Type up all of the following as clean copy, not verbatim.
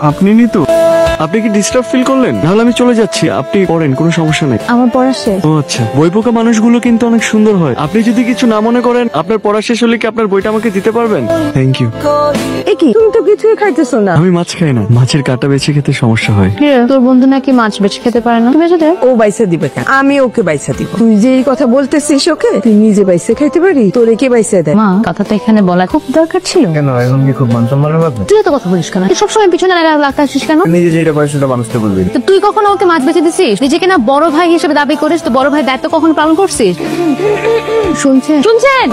আপনি নি তো? আপনি কি ডিস্টার্ব ফিল করলেন? তাহলে আমি চলে যাচ্ছি, আপনি পড়েন, কোনো সমস্যা নেই। আমার পড়া শেষ। ও আচ্ছা, বই পোকা মানুষগুলো কিন্তু অনেক সুন্দর হয়। আপনি যদি কিছু না মনে করেন, আপনার পড়া শেষ হলে কি আপনার বইটা আমাকে দিতে পারবেন? Thank you. কি তুমি তো কিছুই খাইতেছো না? আমি মাছ খাই না, মাছের কাঁটা বেছে খেতে সমস্যা হয়। তোর বন্ধু নাকি মাছ বেছে খেতে পারে না, বেছে দে। ও বাইসা দিবে কেন? আমি ওকে বাইসা দিব। তুই যে এই কথা বলতেছিস ওকে, তুই নিজে বাইসা খাইতে পারি, তোরে কে বাইসা দেয়? মা, কথাটা এখানে বলা খুব দরকার ছিল। কেন এখন কি খুব মান সম্মানের ব্যাপার? তুই তো কথা বলিস কেন? তুই সবসময় পিছনে লাগতে আসিস কেন? নিজে যেটা পারে সেটা মানুষকে বলবি। তো তুই কখনো ওকে মাছ বেছে দিছিস? নিজেকে না বড় ভাই হিসেবে দাবি করিস, তো বড় ভাই দায়িত্ব কখনো পালন করছিস? শুনছেন?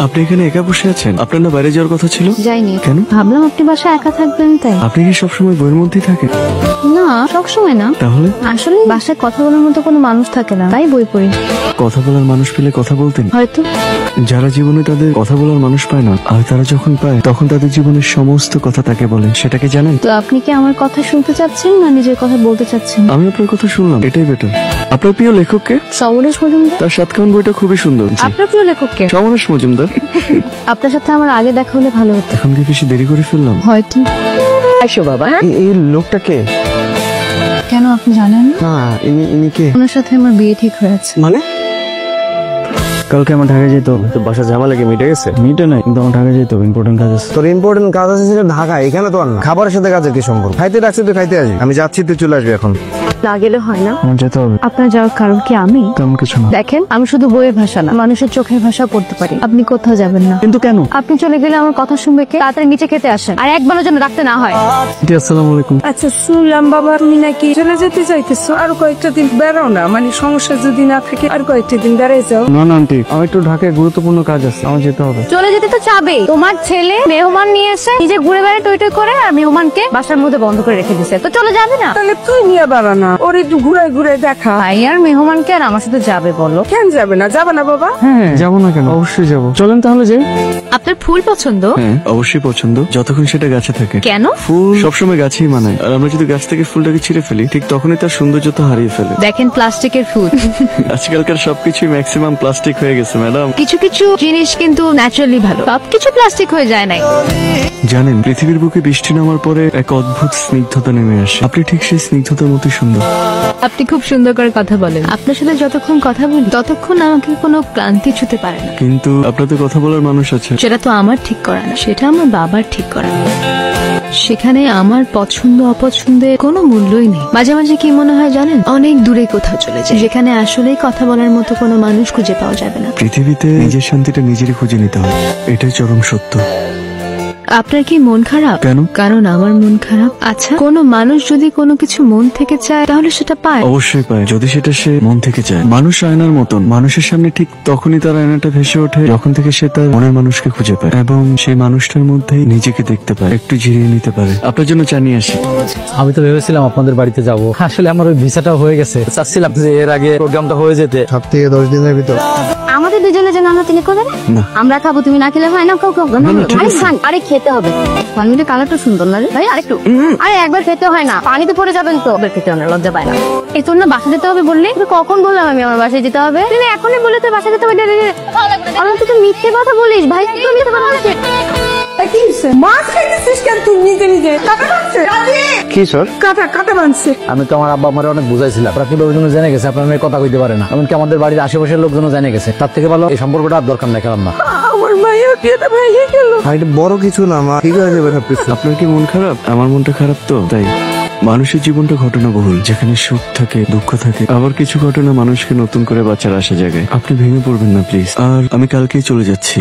আপনি এখানে একা বসে আছেন? আপনার না বাইরে যাওয়ার কথা ছিল? যাইনি। কেন? ভাবলাম আপনি বাসায় একা থাকবেন তাই। আপনি কি সবসময় বইয়ের মধ্যেই থাকেন? না, সবসময় না। তাহলে? আসলে বাসায় কথা বলার মতো কোনো মানুষ থাকে না, তাই বই পড়ি। কথা বলার মানুষ পেলে কথা বলতেন? হয়তো। যারা জীবনে তাদের কথা বলার মানুষ পায় না, আর তারা যখন পায় তখন তাদের জীবনের সমস্ত কথা তাকে বলে, সেটা কি জানেন? তো আপনি কি আমার কথা শুনতে চাচ্ছেন না নিজের কথা বলতে চাচ্ছেন? আমি আপনার কথা শুনলাম, এটাই বেটার। আপনার প্রিয় লেখককে? সমরেশ মজুমদার। তার 7 খান বইটা খুবই সুন্দর। জি। আপনার প্রিয় লেখককে? সমরেশ মজুমদার। আপনার সাথে আমার আগে দেখা হলে ভালো হতো। এখন কি বেশি দেরি করে ফেললাম? হয়তো। আসো বাবা। এই লোকটাকে? কেন, আপনি জানেন না? না, ইনি কে? ওনার সাথে আমার বিয়ে ঠিক হয়েছে। মানে? কালকে আমার ঢাকা যেতে হবে। তো বাসা ঝামেলা কি মিটে গেছে? মিটে নাই, কিন্তু আমার ঢাকা যেতে হবে, ইম্পর্টেন্ট কাজ আছে। তোর ইম্পর্টেন্ট কাজ আছে সেটা ঢাকা, এখানে তো আর না। খাবারের সাথে কাজের কি সম্পর্ক? খাইতে রাখছি তুই খাইতে আসবি, আমি যাচ্ছি তুই চলে আসবি এখন। না গেলে হয় না। আমার যেতে হবে। আপনার যাওয়ার কারণ কি আমি? তেমন কিছু না। দেখেন, আমি শুধু বইয়ের ভাষা না, মানুষের চোখের ভাষা পড়তে পারি। আপনি কোথাও যাবেন না। কিন্তু কেন? আপনি চলে গেলে আমার কথা শুনবে কে? তাড়াতাড়ি নিচে খেতে আসেন, আর একবারও যেন রাখতে না হয়। জি, আসসালামু আলাইকুম। আচ্ছা, শুনলাম বাবা তুমি নাকি চলে যেতে চাইতেছো। আর কয়েকটা দিন বেড়াও না, মানে সমস্যা যদি না থাকে আর কয়েকটা দিন বেড়াই যাও। না না আন্টি, আমার একটু ঢাকায় গুরুত্বপূর্ণ কাজ আছে, আমার যেতে হবে। চলে যেতে তো চাবে। তোমার ছেলে মেহমান নিয়ে এসে নিজে ঘুরে বেড়ায় টই টই করে, আর মেহমানকে বাসার মধ্যে বন্ধ করে রেখে দিছে। তো চলে যাবে না? তাহলে তুই নিয়ে বেড়া না, ওর একটু ঘুরে ঘুরে দেখা। ভাই আর মেহমানকে আর আমার সাথে যাবে বলো? কেন যাবে না? যাবে না বাবা? হ্যাঁ, যাবো না কেন, অবশ্যই যাবো। চলেন তাহলে যাই। আপনার ফুল পছন্দ? হ্যাঁ, অবশ্যই পছন্দ, যতক্ষণ সেটা গাছে থাকে। কেন? ফুল সবসময় গাছেই মানায়, আর আমরা যদি গাছ থেকে ফুলটাকে ছিঁড়ে ফেলি, ঠিক তখনই তার সৌন্দর্যতা হারিয়ে ফেলে। দেখেন, প্লাস্টিকের ফুল। আজকালকার সবকিছুই ম্যাক্সিমাম প্লাস্টিক হয়ে গেছে ম্যাডাম। কিছু কিছু জিনিস কিন্তু ন্যাচারালি ভালো, সবকিছু প্লাস্টিক হয়ে যায় নাই। জানেন, পৃথিবীর বুকে বৃষ্টি নামার পরে এক অদ্ভুত স্নিগ্ধতা নেমে আসে। আপনি ঠিক সেই স্নিগ্ধতার মতো সুন্দর। আপনি খুব সুন্দর করে কথা বলেন। আপনার সাথে যতক্ষণ কথা বলি ততক্ষণ আমাকে কোনো ক্লান্তি ছুতে পারে না। কিন্তু আপনার তো কথা বলার মানুষ আছে। সেটা তো আমার ঠিক করা না, সেটা আমার বাবার ঠিক করা। সেখানে আমার পছন্দ অপছন্দে কোনো মূল্যই নেই। মাঝে মাঝে কি মনে হয় জানেন, অনেক দূরে কোথাও চলে যায়, যেখানে আসলেই কথা বলার মতো কোনো মানুষ খুঁজে পাওয়া যাবে না। পৃথিবীতে নিজের শান্তিটা নিজেরই খুঁজে নিতে হয়, এটাই চরম সত্য। আপনার কি মন খারাপ? কেন? কারণ আমার মন খারাপ। আচ্ছা, কোনো মানুষ যদি কোনো কিছু মন থেকে চায় তাহলে সেটা পায়। অবশ্যই পায়, যদি সেটা সে মন থেকে চায়। মানুষ আয়নার মতন, মানুষের সামনে ঠিক তখনই তার আয়নাটা ভেসে ওঠে যখন থেকে সে তার মনের মানুষকে খুঁজে পায়, এবং সেই মানুষটার মধ্যেই নিজেকে দেখতে পায়, একটু জিরিয়ে নিতে পারে। আপনার জন্য জানিয়ে আসি। আমি তো ভেবেছিলাম আপনাদের বাড়িতে যাব, আসলে আমার ওই ভিসাটা হয়ে গেছে। চাচ্ছিলাম যে এর আগে প্রোগ্রামটা হয়ে যেতে। 7 থেকে 10 দিনের ভিতর। আমাদের দুজনের জন্য আমরা তিনি করবে না। আমরা খাবো, তুমি না খেলে হয় না। ঠিক আরে আছে। খান, আরে খেতে হবে। পানিটা কালারটা সুন্দর না রে ভাই? আরেকটু। আরে একবার খেতে হয় না, পানিতে পড়ে যাবেন তো। একবার খেতে হয় না, লজ্জা পায় না। এই তোর না বাসা যেতে হবে বললি? কখন বললাম আমি আমার বাসায় যেতে হবে? তুমি এখনই বলে তো বাসা যেতে হবে। আমার তুই তো মিথ্যে কথা বলিস ভাই, তুই মিথ্যে কথা বলিস। কি হইছে? মাছ খাইতেছিস কেন তুই নিজে নিজে? কাটা বানছে। কি স্যার? কাটা বানছে। আমি তো আমার আব্বা আমার অনেক বুঝাইছিলাম, আপনি লোকজন জেনে গেছে আপনার মেয়ে কথা কইতে পারে না, এমনকি আমাদের বাড়ির আশেপাশের লোকজন জেনে গেছে। তার থেকে ভালো এই সম্পর্কটা আর দরকার নাই, খেলাম না। আমার মায়ের বিয়েটা ভেঙে গেল। আর এটা বড় কিছু না মা, ঠিক হয়ে যাবে সবকিছু। আপনার কি মন খারাপ? আমার মনটা খারাপ তো তাই। মানুষের জীবনটা ঘটনাবহুল, যেখানে সুখ থাকে, দুঃখ থাকে, আবার কিছু ঘটনা মানুষকে নতুন করে বাঁচার আশা জাগায়। আপনি ভেঙে পড়বেন না প্লিজ। আর আমি কালকেই চলে যাচ্ছি।